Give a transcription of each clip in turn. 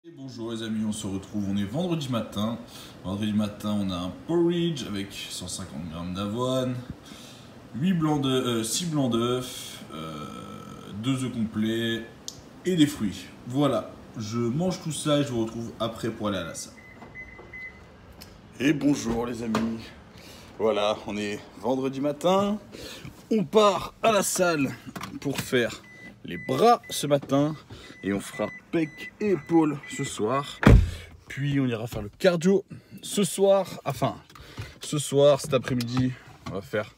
Et bonjour les amis, on se retrouve, on est vendredi matin. Vendredi matin, on a un porridge avec 150 g d'avoine, 6 blancs d'œufs, 2 œufs complets et des fruits. Voilà, je mange tout ça et je vous retrouve après pour aller à la salle. Et bonjour les amis, voilà, on est vendredi matin. On part à la salle pour faire les bras ce matin et on fera pec et épaules ce soir. Puis on ira faire le cardio ce soir. Cet après-midi, on va faire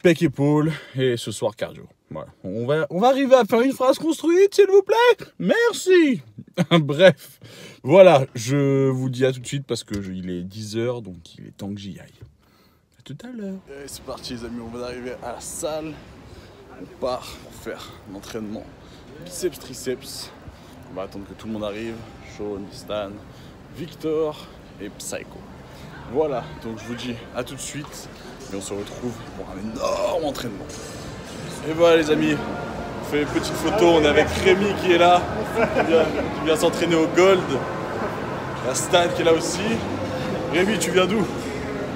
pec épaules et ce soir cardio. Voilà. On va arriver à faire une phrase construite, s'il vous plaît. Merci. Bref, voilà, je vous dis à tout de suite parce que il est 10 h, donc il est temps que j'y aille. À tout à l'heure. C'est parti les amis, on va arriver à la salle. On part pour faire l'entraînement biceps triceps. On va attendre que tout le monde arrive. Sean, Stan, Victor et Psycho. Voilà, donc je vous dis à tout de suite. Et on se retrouve pour un énorme entraînement. Et voilà les amis, on fait une petite photo. On est avec Rémi qui est là, qui vient s'entraîner au Gold. La Stan qui est là aussi. Rémi, tu viens d'où?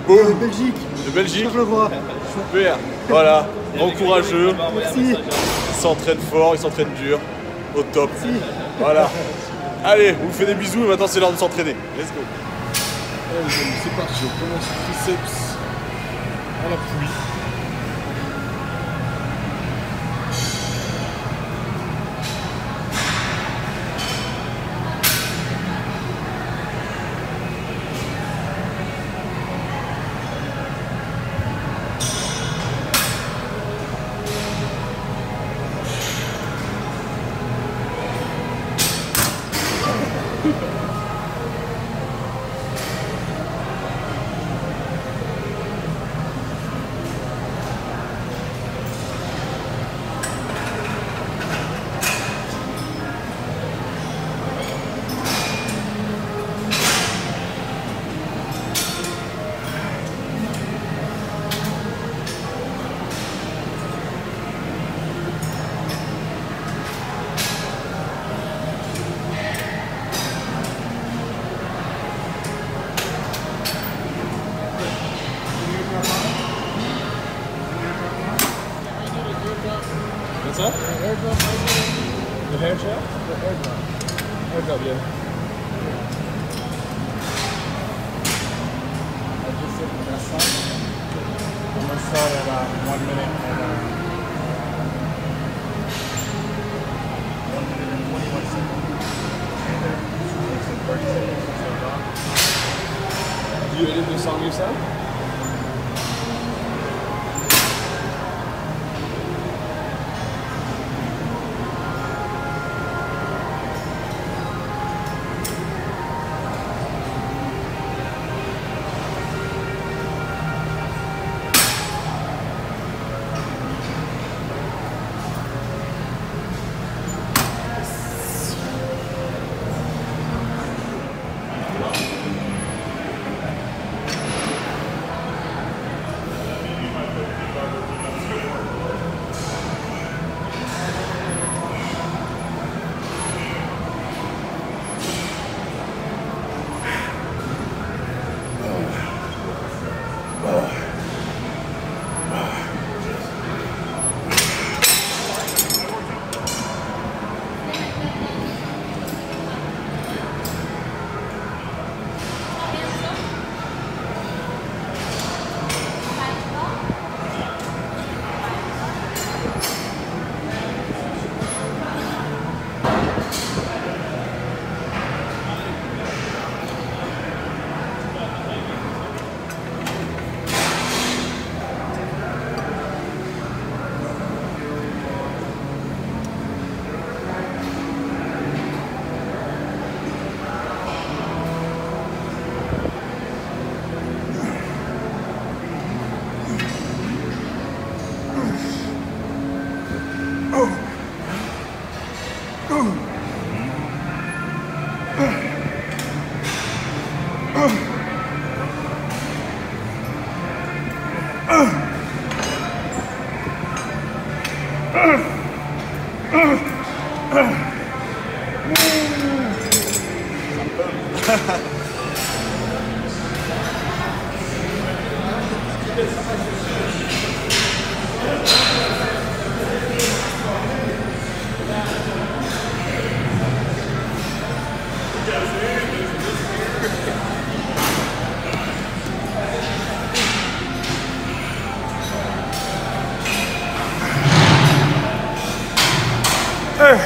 De Belgique. De Belgique. Je le vois. Super. Voilà, grand courageux. Merci. Il s'entraîne fort, il s'entraîne dur. Au top. Merci. Voilà. Allez, on vous fait des bisous et maintenant c'est l'heure de s'entraîner. Let's go. Allez les amis, c'est parti. On commence le triceps à l'appui. What's that? The hair gel? The hair gel? The hair gel. Hair gel, yeah. I just did the best side. I'm going to start at 1 minute and 1 minute and 21 seconds. And then 30 seconds or so long. Do you edit the song yourself? Bien.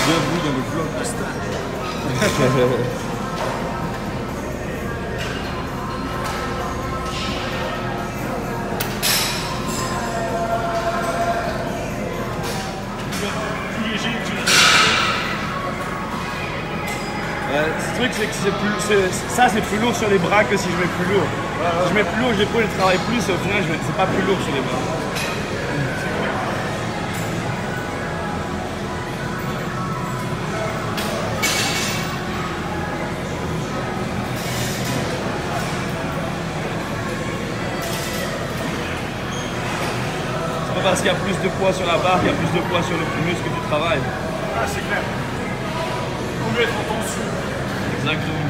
Bienvenue dans le vlog de stade. Ce truc, c'est que ça c'est plus lourd sur les bras que si je mets plus lourd. Si je mets plus lourd, l'épaule elle travaille plus, et au final c'est pas plus lourd sur les bras. C'est pas parce qu'il y a plus de poids sur la barre qu'il y a plus de poids sur le muscle que tu travailles. Ah, c'est clair. Il vaut mieux être en tension. Exactement.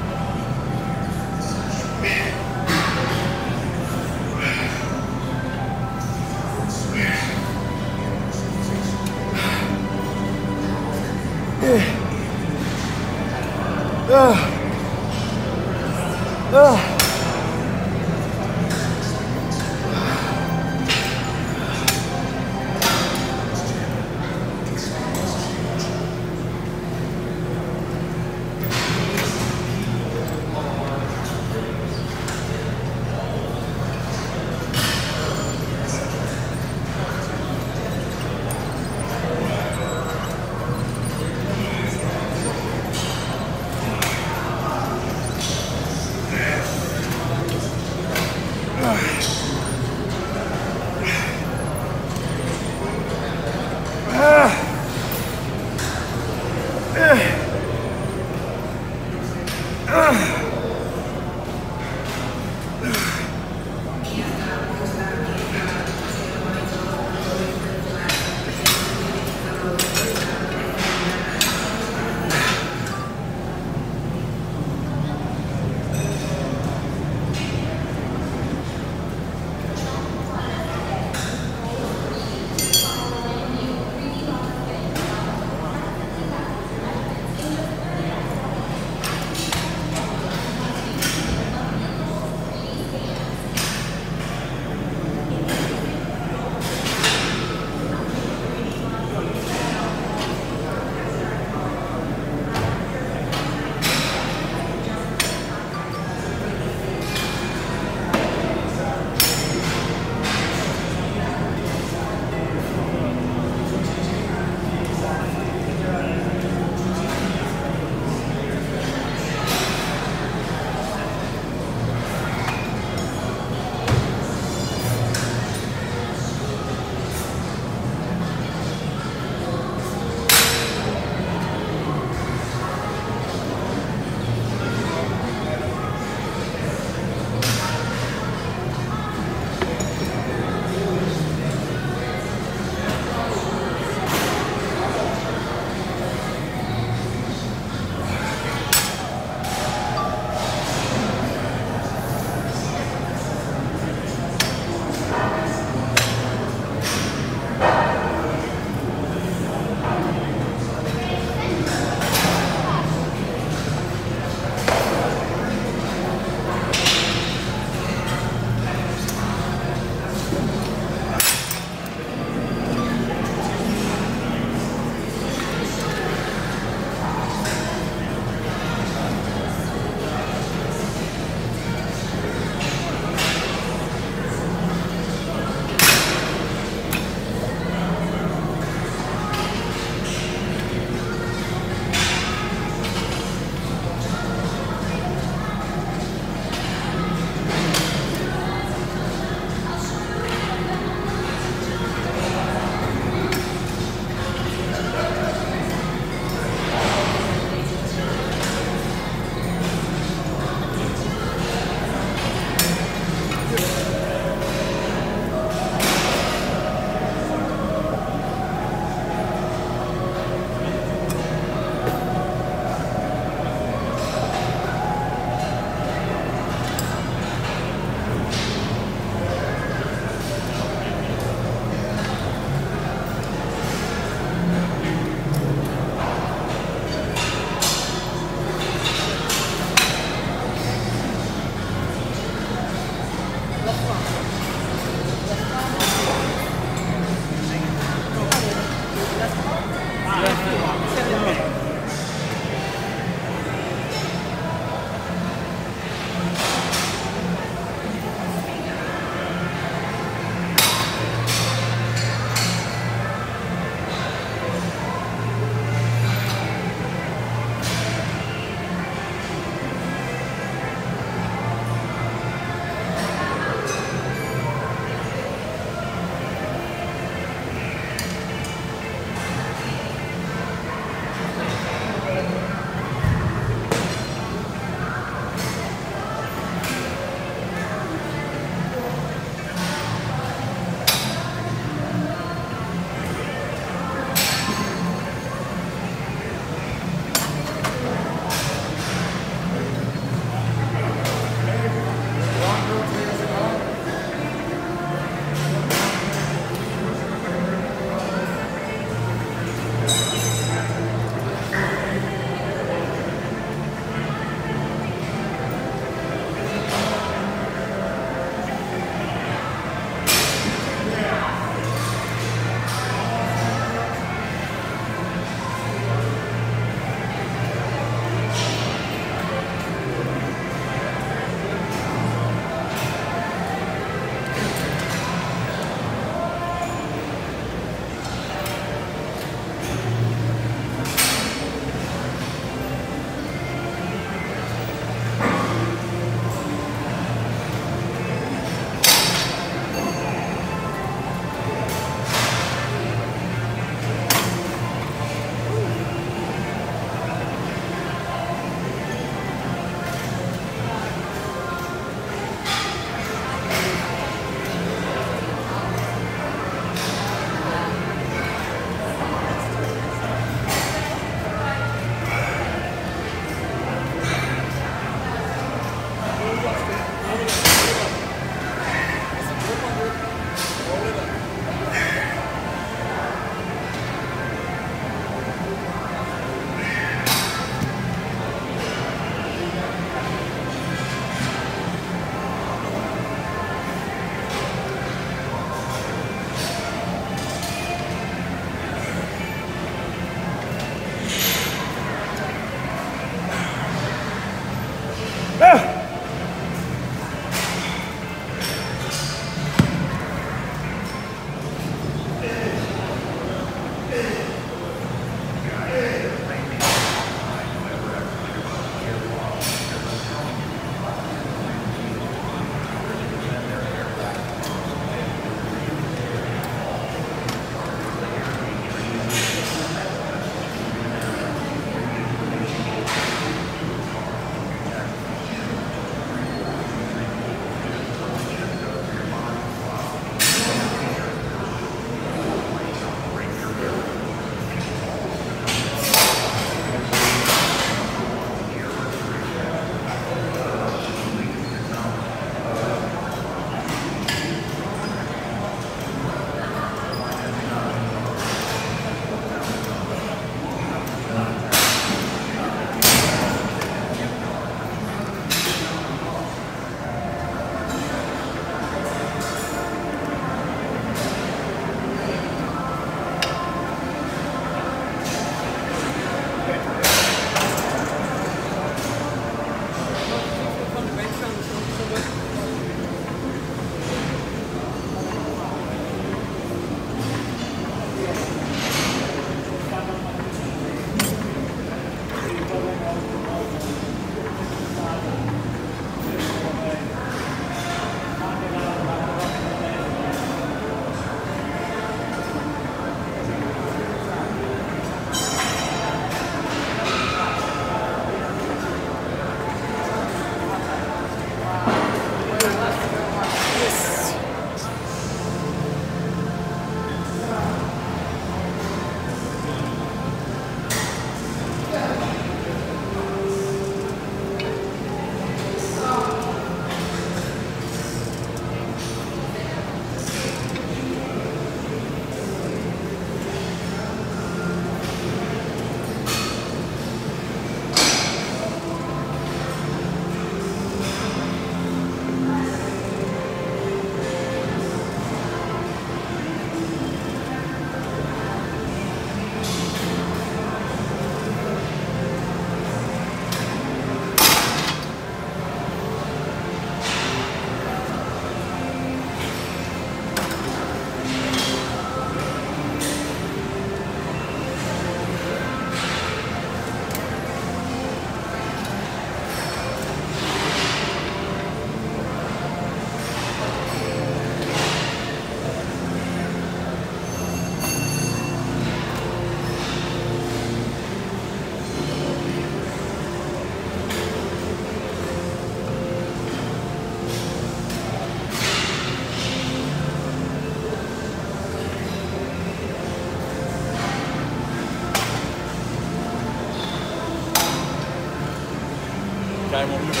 Carrément mieux. Ça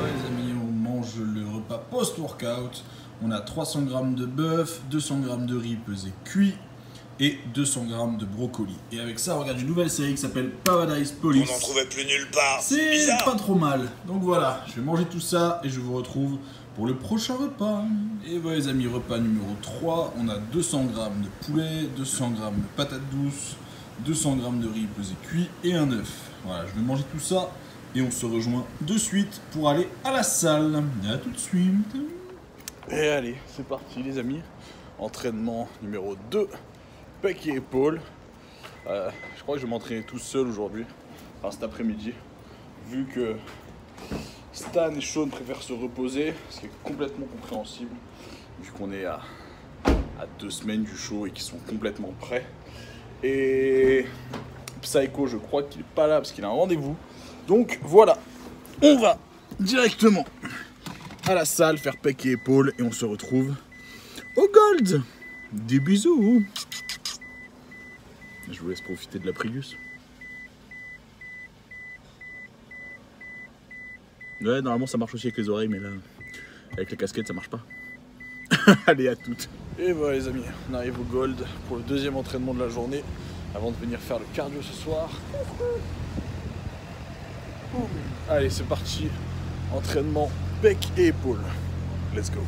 va les amis, on mange le repas post-workout. On a 300 g de bœuf, 200 g de riz pesé cuit et 200 g de brocoli. Et avec ça, on regarde une nouvelle série qui s'appelle Paradise Police. On n'en trouvait plus nulle part. C'est bizarre. pas trop mal. Donc voilà, je vais manger tout ça et je vous retrouve pour le prochain repas. Et voilà les amis, repas numéro 3. On a 200 g de poulet, 200 g de patates douces, 200 g de riz pesé cuit et un œuf. Voilà, je vais manger tout ça et on se rejoint de suite pour aller à la salle. A tout de suite. Et allez, c'est parti les amis. Entraînement numéro 2. Pec et épaules. Je crois que je vais m'entraîner tout seul aujourd'hui. Enfin cet après-midi. Vu que Stan et Sean préfèrent se reposer. Ce qui est complètement compréhensible. Vu qu'on est à 2 semaines du show et qu'ils sont complètement prêts. Et Psycho, je crois qu'il est pas là parce qu'il a un rendez-vous. Donc voilà, on va directement à la salle faire pec et épaules et on se retrouve au Gold. Des bisous. Je vous laisse profiter de la Prius. Ouais, normalement ça marche aussi avec les oreilles, mais là, avec la casquette ça marche pas. Allez, à toutes. Et voilà les amis, on arrive au Gold pour le deuxième entraînement de la journée avant de venir faire le cardio ce soir. Allez, c'est parti. Entraînement pec et épaules. Let's go.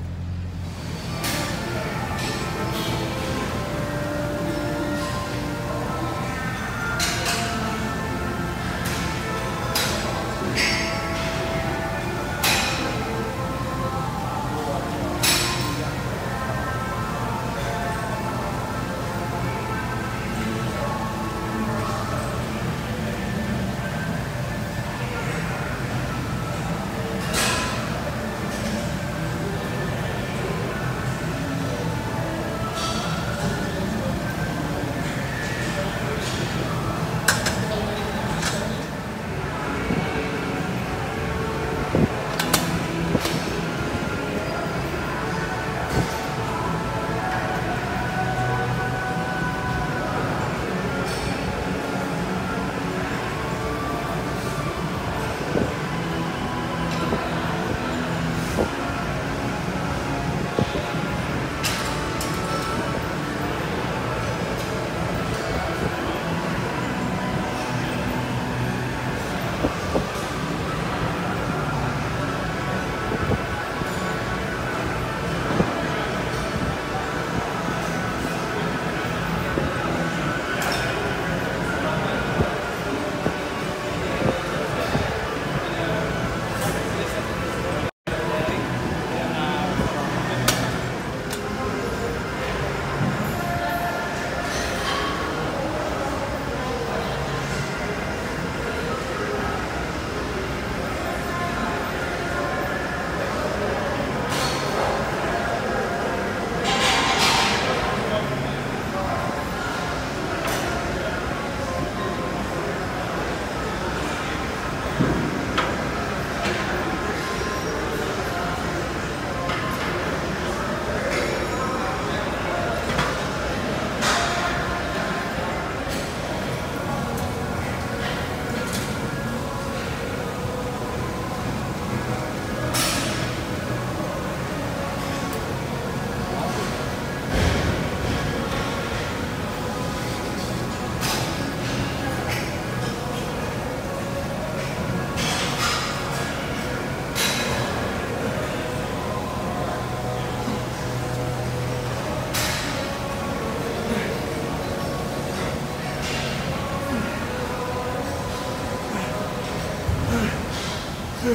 Les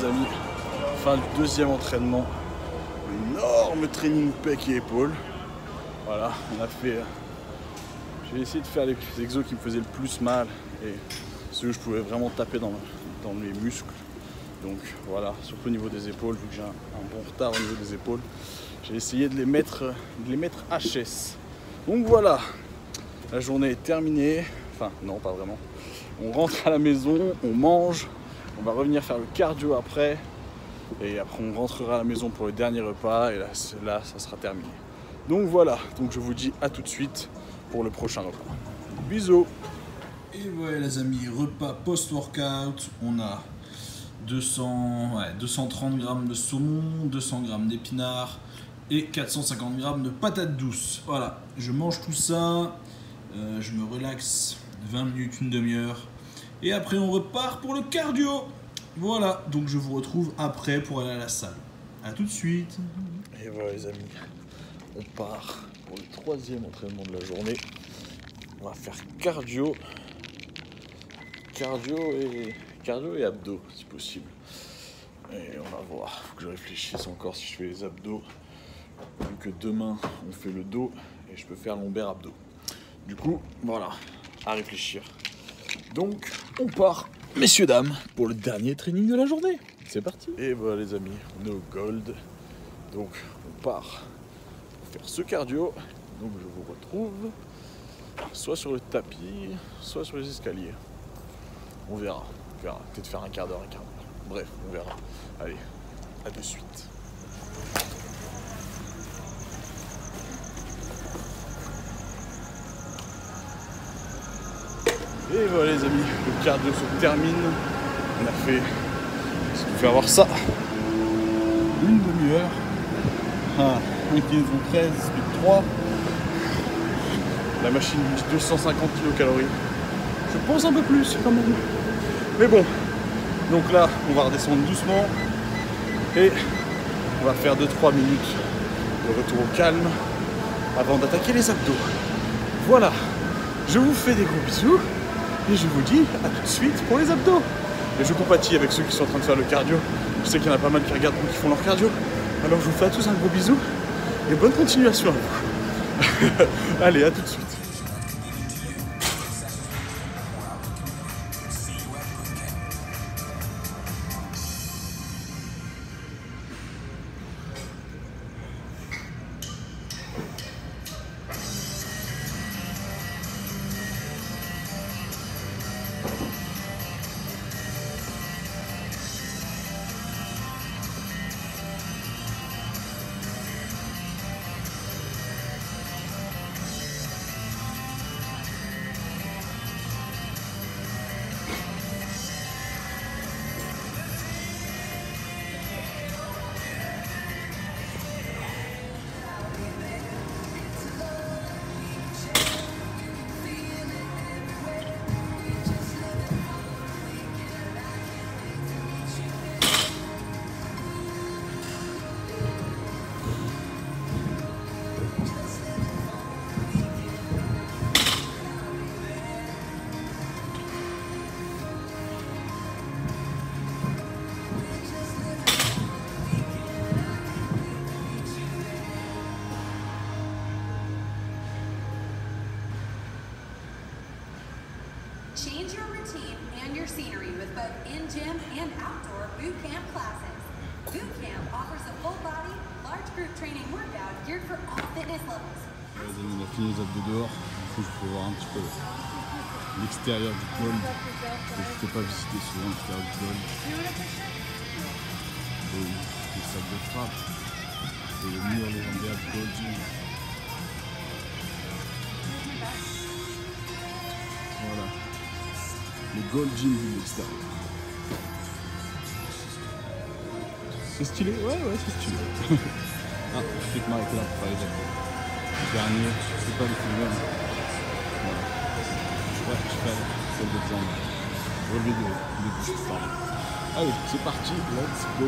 amis, fin du deuxième entraînement, énorme training pec et épaules. Voilà, on a fait. J'ai essayé de faire les exos qui me faisaient le plus mal et ceux où je pouvais vraiment taper dans mes muscles. Donc voilà, surtout au niveau des épaules, vu que j'ai un bon retard au niveau des épaules, j'ai essayé de les mettre HS. Donc voilà, la journée est terminée. Enfin non, pas vraiment. On rentre à la maison, on mange. On va revenir faire le cardio après et après on rentrera à la maison pour le dernier repas et là ça sera terminé. Donc voilà, donc je vous dis à tout de suite pour le prochain repas. Bisous. Et voilà les amis, repas post-workout, on a 230 grammes de saumon, 200 grammes d'épinards et 450 grammes de patates douces. Voilà, je mange tout ça, je me relaxe 20 minutes, une demi-heure. Et après on repart pour le cardio. Voilà, donc je vous retrouve après pour aller à la salle. A tout de suite. Et voilà les amis, on part pour le troisième entraînement de la journée. On va faire cardio et abdos si possible. Et on va voir, faut que je réfléchisse encore si je fais les abdos. Vu que demain on fait le dos et je peux faire lombaire abdos. Du coup, voilà, à réfléchir. Donc, on part, messieurs, dames, pour le dernier training de la journée. C'est parti. Et voilà les amis, on est au Gold. Donc on part faire ce cardio. Donc je vous retrouve soit sur le tapis, soit sur les escaliers. On verra. Peut-être faire un quart d'heure. Bref, on verra. Allez, à de suite. Et voilà les amis, le cardio se termine. On a fait, ça nous fait avoir ça, une demi-heure. Ah, inclinaison 13, speed 3. La machine dit 250 kcal. Je pense un peu plus quand même. Mais bon, donc là, on va redescendre doucement. Et on va faire 2-3 minutes de retour au calme avant d'attaquer les abdos. Voilà, je vous fais des gros bisous. Et je vous dis à tout de suite pour les abdos. Et je compatis avec ceux qui sont en train de faire le cardio. Je sais qu'il y en a pas mal qui regardent qui font leur cardio. Alors je vous fais à tous un gros bisou et bonne continuation à vous. Allez, à tout de suite. Change your routine and your scenery with both in-gym and outdoor boot camp classes. Boot camp offers a full-body, large group training workout geared for all fitness levels. Les amis, on a fini les abdos dehors. Du coup, je peux voir un petit peu l'extérieur du Gold. Je ne peux pas visiter souvent l'extérieur du Gold. Et les sacs de frappe. Et le mur légendaire du Gold Gym. Voilà. Le Gold Gym de l'extérieur. C'est stylé? Ouais, c'est stylé. Ah, je vais m'arrêter là pour faire les abdos. Le dernier, je sais pas les filmer. Voilà. Je fais celle de jambes. Relevé de buste, pardon. Allez, c'est parti, let's go.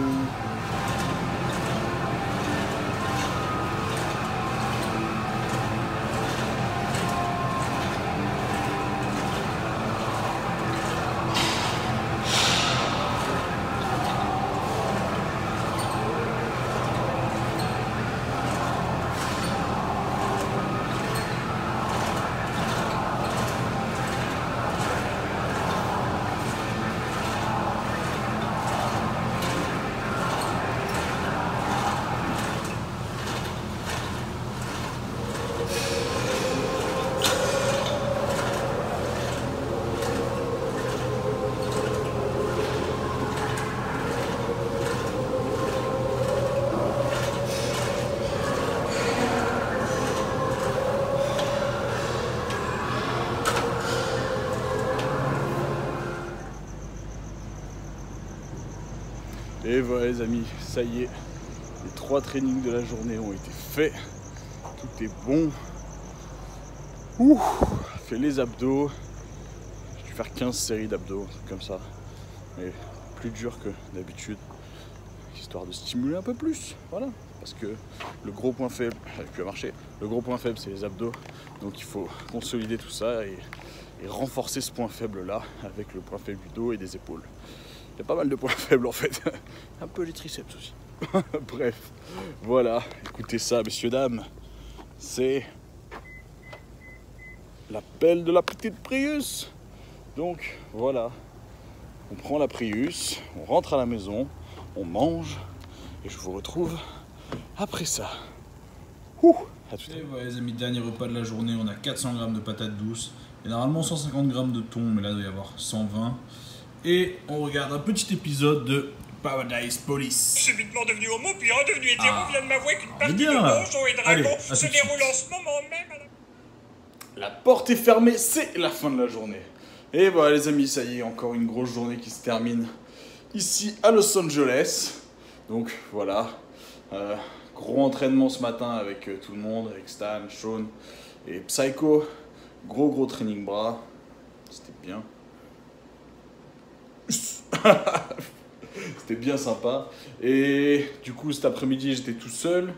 Et voilà les amis, ça y est, les 3 trainings de la journée ont été faits. Tout est bon. Ouh, fait les abdos. Je vais faire 15 séries d'abdos, un truc comme ça. Mais plus dur que d'habitude, histoire de stimuler un peu plus. Voilà, parce que le gros point faible, j'arrive plus à marcher, le gros point faible c'est les abdos. Donc il faut consolider tout ça et renforcer ce point faible là avec le point faible du dos et des épaules. Il y a pas mal de points faibles en fait. Un peu les triceps aussi. Bref, voilà. Écoutez ça, messieurs, dames. C'est l'appel de la petite Prius. Donc voilà. On prend la Prius, on rentre à la maison, on mange et je vous retrouve après ça. À tout à Et l'heure. voilà les amis, dernier repas de la journée, on a 400 grammes de patates douces et normalement 150 grammes de thon, mais là il doit y avoir 120. Et on regarde un petit épisode de Paradise Police. Subitement devenu homo, puis redevenu hétéro, vient de m'avouer qu'une partie bien, de là. Donjons et Allez, Dragons à tout se de suite. déroule en ce moment même. La porte est fermée, c'est la fin de la journée. Et voilà les amis, ça y est, encore une grosse journée qui se termine ici à Los Angeles. Donc voilà, gros entraînement ce matin avec tout le monde, avec Stan, Sean et Psycho. Gros training bras, c'était bien. C'était bien sympa. Et du coup cet après-midi j'étais tout seul.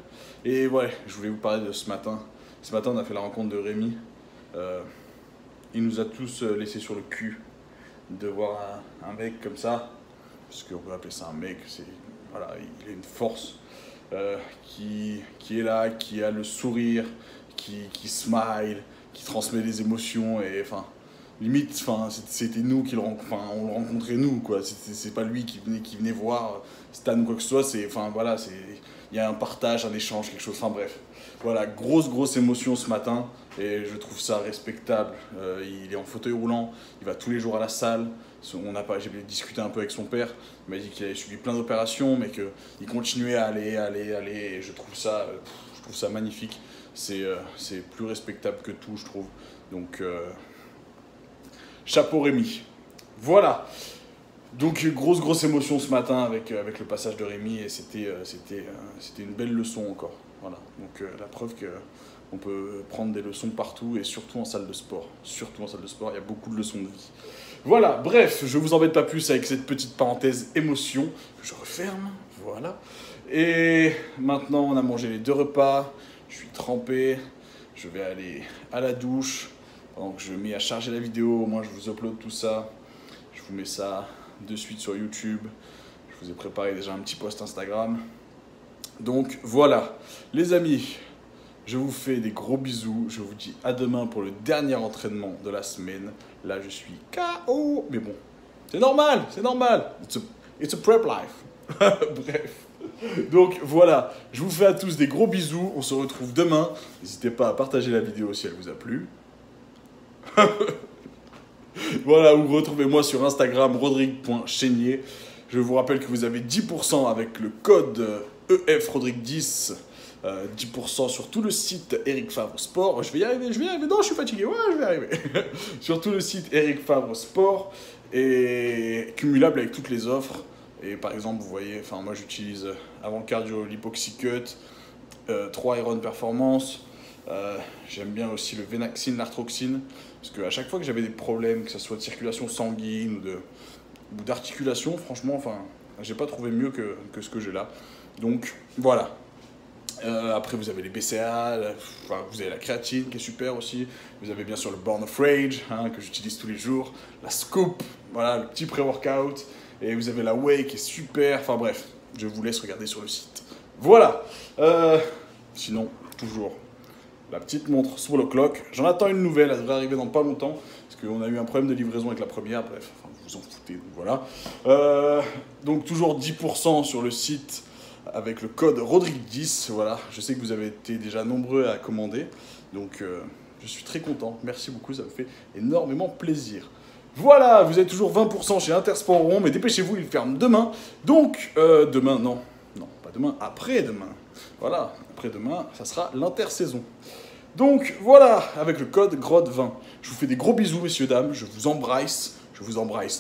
Et ouais, je voulais vous parler de ce matin. Ce matin on a fait la rencontre de Rémi. Il nous a tous laissé sur le cul de voir un mec comme ça, parce qu'on peut appeler ça un mec, voilà, il a une force qui est là, qui a le sourire, qui smile, qui transmet des émotions, et enfin, limite, c'était nous qui on le rencontrait nous, quoi, c'est pas lui qui venait voir Stan ou quoi que ce soit, voilà, il y a un partage, un échange, quelque chose, enfin bref. Voilà, grosse émotion ce matin et je trouve ça respectable. Il est en fauteuil roulant, il va tous les jours à la salle. J'ai discuté un peu avec son père, il m'a dit qu'il avait subi plein d'opérations mais qu'il continuait à aller et je trouve ça magnifique. C'est plus respectable que tout, je trouve. Donc, chapeau Rémi. Voilà. Donc grosse émotion ce matin avec le passage de Rémi et c'était une belle leçon encore. Voilà, donc la preuve qu'on peut prendre des leçons partout et surtout en salle de sport. Surtout en salle de sport, il y a beaucoup de leçons de vie. Voilà, bref, je vous embête pas plus avec cette petite parenthèse émotion que je referme, voilà. Et maintenant on a mangé les 2 repas, je suis trempé, je vais aller à la douche, pendant que je mets à charger la vidéo, moi je vous upload tout ça, je vous mets ça de suite sur YouTube, je vous ai préparé déjà un petit post Instagram. Donc voilà, les amis, je vous fais des gros bisous, je vous dis à demain pour le dernier entraînement de la semaine. Là je suis KO, mais bon, c'est normal, it's a prep life. Bref, donc voilà, je vous fais à tous des gros bisous, on se retrouve demain. N'hésitez pas à partager la vidéo si elle vous a plu. Voilà, vous retrouvez-moi sur Instagram, rodrigue.chénier. Je vous rappelle que vous avez 10% avec le code EFRodrigue10, 10% sur tout le site Eric Favre Sport. Je vais y arriver, non, je suis fatigué, ouais, je vais y arriver. Sur tout le site Eric Favre Sport, et cumulable avec toutes les offres. Et par exemple, vous voyez, moi j'utilise avant le cardio l'hypoxy cut, 3 Iron Performance. J'aime bien aussi le Venaxine, l'Arthroxine, parce qu'à chaque fois que j'avais des problèmes, que ce soit de circulation sanguine ou d'articulation, franchement, j'ai pas trouvé mieux que ce que j'ai là. Donc voilà. Après vous avez les BCA, vous avez la créatine qui est super aussi, vous avez bien sûr le Born of Rage que j'utilise tous les jours, la Scoop, voilà, le petit pré-workout, et vous avez la Whey qui est super, enfin bref, je vous laisse regarder sur le site. Voilà. Sinon, toujours la petite montre sur le clock. J'en attends une nouvelle, elle devrait arriver dans pas longtemps, parce qu'on a eu un problème de livraison avec la première, bref, vous en foutez, donc voilà. Donc toujours 10% sur le site avec le code Rodrigue10, voilà. Je sais que vous avez été déjà nombreux à commander, donc je suis très content, merci beaucoup, ça me fait énormément plaisir. Voilà, vous avez toujours 20% chez Intersport Rond, mais dépêchez-vous, il ferme demain. Donc, demain, non, pas demain, après-demain. Voilà, après-demain, ça sera l'intersaison. Donc, voilà, avec le code GROD20. Je vous fais des gros bisous, messieurs, dames, je vous embrasse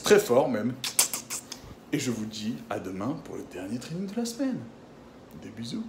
très fort même. Et je vous dis à demain pour le dernier training de la semaine. Des bisous.